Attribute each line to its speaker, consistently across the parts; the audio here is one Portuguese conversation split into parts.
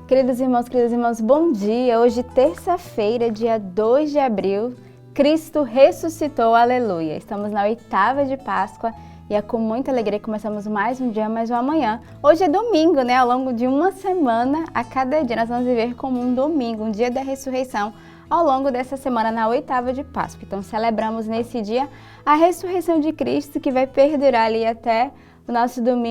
Speaker 1: Queridos irmãos, bom dia! Hoje, terça-feira, dia 2 de abril, Cristo ressuscitou, aleluia! Estamos na oitava de Páscoa e é com muita alegria que começamos mais um dia, mais um amanhã. Hoje é domingo, né? Ao longo de uma semana, a cada dia nós vamos viver como um domingo, um dia da ressurreição, ao longo dessa semana, na oitava de Páscoa. Então, celebramos nesse dia a ressurreição de Cristo, que vai perdurar ali até o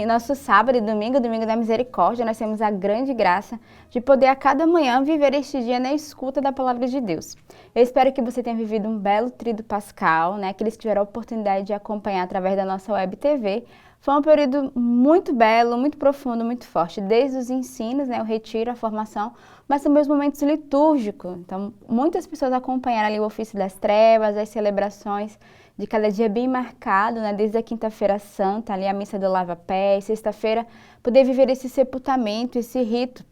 Speaker 1: nosso sábado e domingo da misericórdia. Nós temos a grande graça de poder a cada manhã viver este dia na escuta da palavra de Deus. Eu espero que você tenha vivido um belo tríduo pascal, né? Aqueles que tiveram a oportunidade de acompanhar através da nossa web TV. Foi um período muito belo, muito profundo, muito forte, desde os ensinos, né? O retiro, a formação, mas também os momentos litúrgicos. Então, muitas pessoas acompanharam ali o ofício das trevas, as celebrações de cada dia bem marcado, né? Desde a quinta-feira santa, ali a missa do lava-pés, sexta-feira, poder viver esse sepultamento, esse rito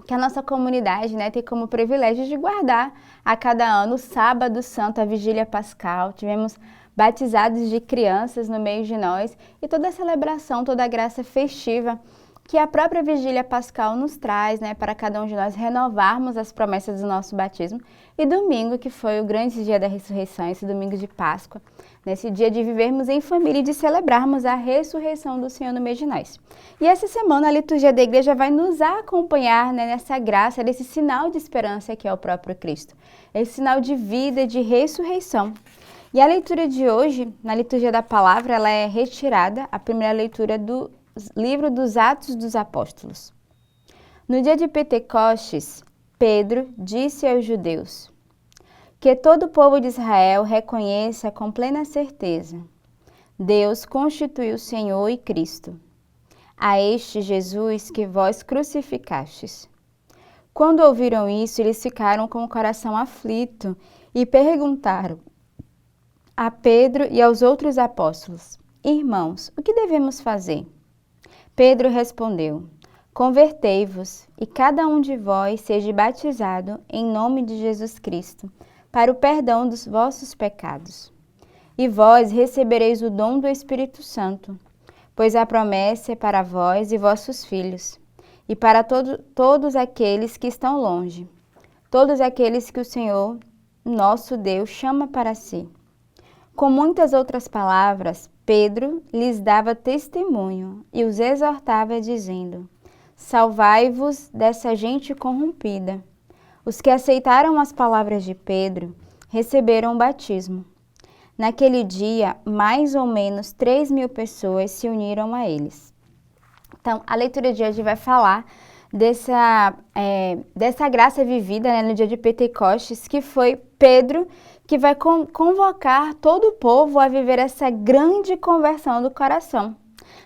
Speaker 1: que a nossa comunidade, né, tem como privilégio de guardar a cada ano, o sábado santo, a vigília pascal. Tivemos batizados de crianças no meio de nós e toda a celebração, toda a graça festiva que a própria vigília pascal nos traz, né, para cada um de nós renovarmos as promessas do nosso batismo. E domingo, que foi o grande dia da ressurreição, esse domingo de Páscoa, nesse dia de vivermos em família e de celebrarmos a ressurreição do Senhor no meio de nós. E essa semana a liturgia da igreja vai nos acompanhar, né, nessa graça, desse sinal de esperança que é o próprio Cristo. Esse sinal de vida, de ressurreição. E a leitura de hoje, na liturgia da palavra, ela é retirada, a primeira leitura do livro dos Atos dos Apóstolos. No dia de Pentecostes, Pedro disse aos judeus: que todo o povo de Israel reconheça com plena certeza: Deus constituiu o Senhor e Cristo, a este Jesus que vós crucificastes. Quando ouviram isso, eles ficaram com o coração aflito e perguntaram a Pedro e aos outros apóstolos: irmãos, o que devemos fazer? Pedro respondeu: convertei-vos e cada um de vós seja batizado em nome de Jesus Cristo, para o perdão dos vossos pecados. E vós recebereis o dom do Espírito Santo, pois a promessa é para vós e vossos filhos, e para todos aqueles que estão longe, todos aqueles que o Senhor, nosso Deus, chama para si. Com muitas outras palavras, Pedro lhes dava testemunho e os exortava, dizendo: salvai-vos dessa gente corrompida. Os que aceitaram as palavras de Pedro receberam o batismo. Naquele dia, mais ou menos 3.000 pessoas se uniram a eles. Então, a leitura de hoje vai falar dessa graça vivida, né, no dia de Pentecostes, que foi Pedro que vai convocar todo o povo a viver essa grande conversão do coração.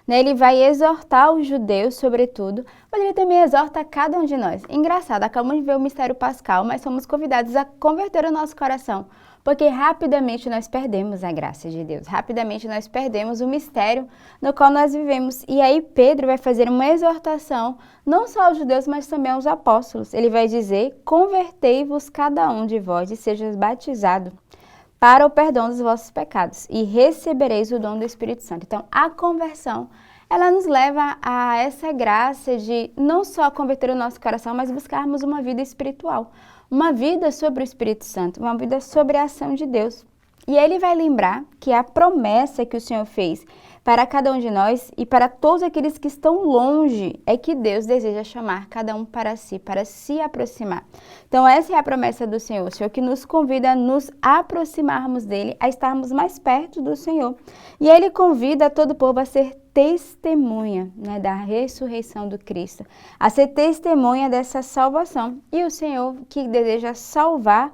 Speaker 1: Ele vai exortar os judeus, sobretudo, mas ele também exorta cada um de nós. Engraçado, acabamos de ver o mistério pascal, mas somos convidados a converter o nosso coração, porque rapidamente nós perdemos a graça de Deus, rapidamente nós perdemos o mistério no qual nós vivemos. E aí Pedro vai fazer uma exortação, não só aos judeus, mas também aos apóstolos. Ele vai dizer: convertei-vos cada um de vós e seja batizado para o perdão dos vossos pecados, e recebereis o dom do Espírito Santo. Então, a conversão, ela nos leva a essa graça de não só converter o nosso coração, mas buscarmos uma vida espiritual, uma vida sobre o Espírito Santo, uma vida sobre a ação de Deus. E ele vai lembrar que a promessa que o Senhor fez para cada um de nós e para todos aqueles que estão longe é que Deus deseja chamar cada um para se aproximar. Então essa é a promessa do Senhor, o Senhor que nos convida a nos aproximarmos dele, a estarmos mais perto do Senhor. E ele convida todo o povo a ser testemunha, né, da ressurreição do Cristo, a ser testemunha dessa salvação. E o Senhor que deseja salvar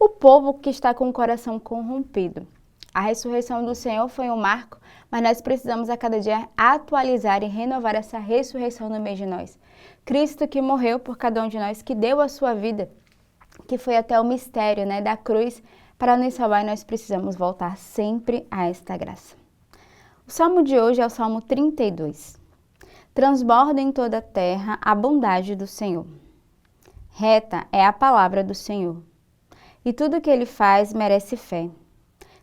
Speaker 1: o povo que está com o coração corrompido. A ressurreição do Senhor foi um marco, mas nós precisamos a cada dia atualizar e renovar essa ressurreição no meio de nós. Cristo que morreu por cada um de nós, que deu a sua vida, que foi até o mistério, né, da cruz, para nos salvar, e nós precisamos voltar sempre a esta graça. O salmo de hoje é o Salmo 32. Transborda em toda a terra a bondade do Senhor. Reta é a palavra do Senhor, e tudo que ele faz merece fé.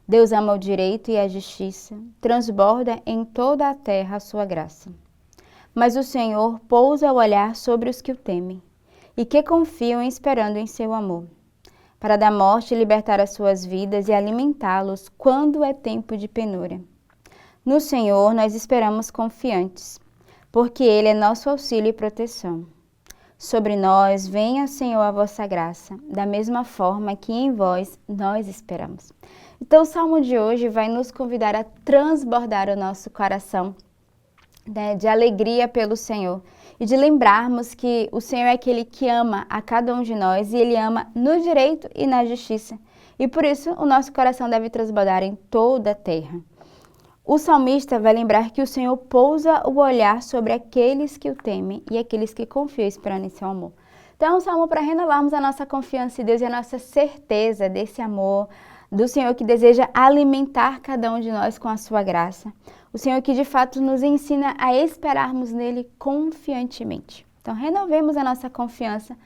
Speaker 1: Deus ama o direito e a justiça, transborda em toda a terra a sua graça. Mas o Senhor pousa o olhar sobre os que o temem, e que confiam esperando em seu amor, para da morte libertar as suas vidas e alimentá-los quando é tempo de penúria. No Senhor nós esperamos confiantes, porque Ele é nosso auxílio e proteção. Sobre nós venha, Senhor, a vossa graça, da mesma forma que em vós nós esperamos. Então o Salmo de hoje vai nos convidar a transbordar o nosso coração, né, de alegria pelo Senhor e de lembrarmos que o Senhor é aquele que ama a cada um de nós e Ele ama no direito e na justiça. E por isso o nosso coração deve transbordar em toda a terra. O salmista vai lembrar que o Senhor pousa o olhar sobre aqueles que o temem e aqueles que confiam esperando em seu amor. Então é um salmo para renovarmos a nossa confiança em Deus e a nossa certeza desse amor, do Senhor que deseja alimentar cada um de nós com a sua graça. O Senhor que de fato nos ensina a esperarmos nele confiantemente. Então renovemos a nossa confiança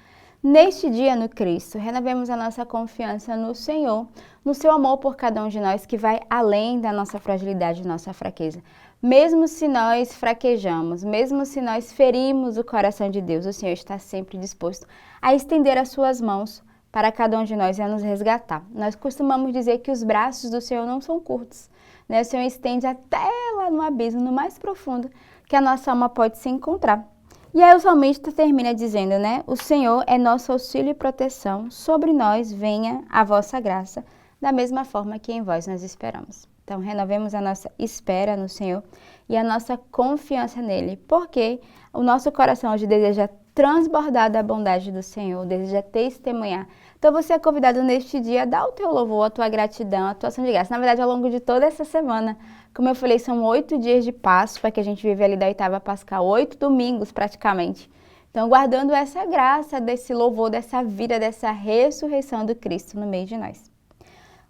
Speaker 1: neste dia no Cristo, renovemos a nossa confiança no Senhor, no seu amor por cada um de nós que vai além da nossa fragilidade, nossa fraqueza. Mesmo se nós fraquejamos, mesmo se nós ferimos o coração de Deus, o Senhor está sempre disposto a estender as suas mãos para cada um de nós e a nos resgatar. Nós costumamos dizer que os braços do Senhor não são curtos, né? O Senhor estende até lá no abismo, no mais profundo, que a nossa alma pode se encontrar. E aí o salmista termina dizendo, né? O Senhor é nosso auxílio e proteção, sobre nós venha a vossa graça, da mesma forma que em vós nós esperamos. Então renovemos a nossa espera no Senhor e a nossa confiança nele, porque o nosso coração hoje deseja transbordar da bondade do Senhor, deseja testemunhar. Então você é convidado neste dia a dar o teu louvor, a tua gratidão, a tua ação de graça. Na verdade, ao longo de toda essa semana, como eu falei, são 8 dias de Páscoa que a gente vive ali da oitava Pascal, 8 domingos praticamente. Então, guardando essa graça, desse louvor, dessa vida, dessa ressurreição do Cristo no meio de nós.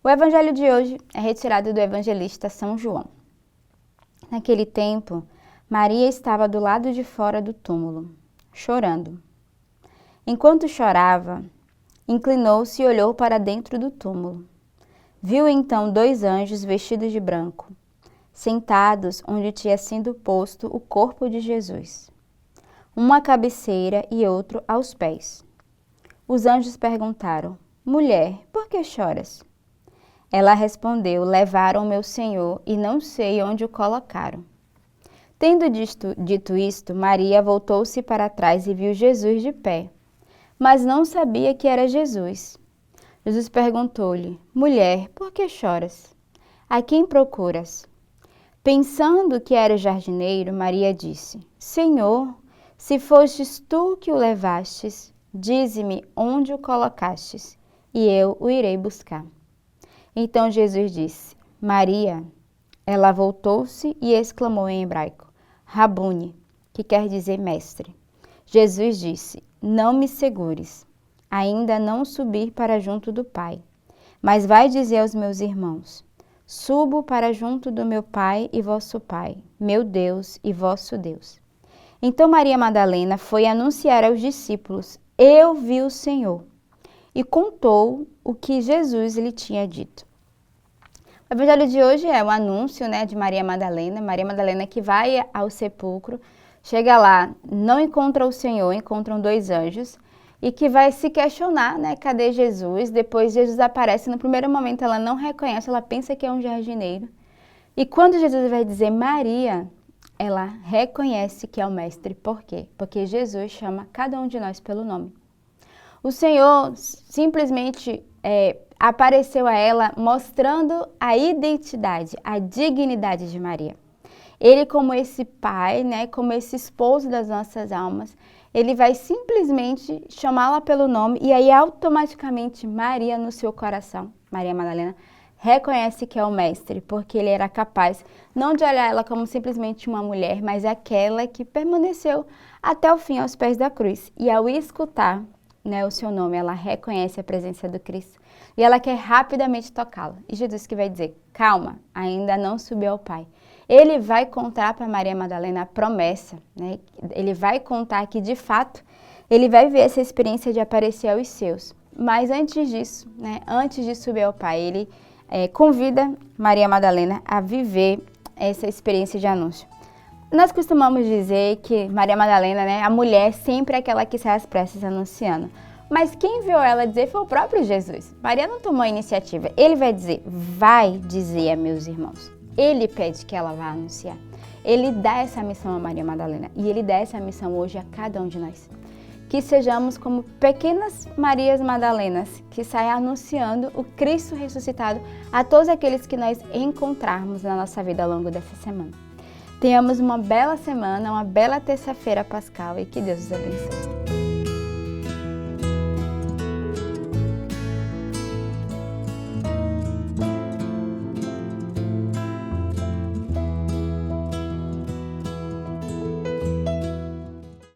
Speaker 1: O evangelho de hoje é retirado do evangelista São João. Naquele tempo, Maria estava do lado de fora do túmulo, chorando. Enquanto chorava, inclinou-se e olhou para dentro do túmulo. Viu então 2 anjos vestidos de branco, sentados onde tinha sido posto o corpo de Jesus, um à cabeceira e outro aos pés. Os anjos perguntaram: Mulher, por que choras? Ela respondeu: Levaram meu Senhor e não sei onde o colocaram. Tendo dito isto, Maria voltou-se para trás e viu Jesus de pé, mas não sabia que era Jesus. Jesus perguntou-lhe: Mulher, por que choras? A quem procuras? Pensando que era o jardineiro, Maria disse: Senhor, se fostes tu que o levastes, dize-me onde o colocastes, e eu o irei buscar. Então Jesus disse: Maria. Ela voltou-se e exclamou em hebraico: Rabuni, que quer dizer mestre. Jesus disse: Não me segures, ainda não subi para junto do Pai, mas vai dizer aos meus irmãos: Subo para junto do meu Pai e vosso Pai, meu Deus e vosso Deus. Então Maria Madalena foi anunciar aos discípulos: Eu vi o Senhor, e contou o que Jesus lhe tinha dito. O evangelho de hoje é o anúncio, né, de Maria Madalena que vai ao sepulcro, chega lá, não encontra o Senhor, encontram 2 anjos, e que vai se questionar, né, cadê Jesus? Depois Jesus aparece, no primeiro momento ela não reconhece, ela pensa que é um jardineiro. E quando Jesus vai dizer Maria, ela reconhece que é o mestre. Por quê? Porque Jesus chama cada um de nós pelo nome. O Senhor simplesmente apareceu a ela mostrando a identidade, a dignidade de Maria. Ele, como esse pai, né, como esse esposo das nossas almas, ele vai simplesmente chamá-la pelo nome e aí automaticamente Maria no seu coração, Maria Madalena, reconhece que é o mestre, porque ele era capaz não de olhar ela como simplesmente uma mulher, mas aquela que permaneceu até o fim aos pés da cruz. E ao escutar, né, o seu nome, ela reconhece a presença do Cristo e ela quer rapidamente tocá-lo. E Jesus que vai dizer: calma, ainda não subiu ao Pai. Ele vai contar para Maria Madalena a promessa, né? Ele vai contar que de fato ele vai ver essa experiência de aparecer aos seus. Mas antes disso, né, antes de subir ao Pai, ele convida Maria Madalena a viver essa experiência de anúncio. Nós costumamos dizer que Maria Madalena, né, a mulher sempre é aquela que sai às pressas anunciando. Mas quem viu ela dizer foi o próprio Jesus. Maria não tomou a iniciativa. Ele vai dizer, vai dizer a meus irmãos. Ele pede que ela vá anunciar. Ele dá essa missão a Maria Madalena e ele dá essa missão hoje a cada um de nós. Que sejamos como pequenas Marias Madalenas que saem anunciando o Cristo ressuscitado a todos aqueles que nós encontrarmos na nossa vida ao longo dessa semana. Tenhamos uma bela semana, uma bela terça-feira pascal e que Deus os abençoe.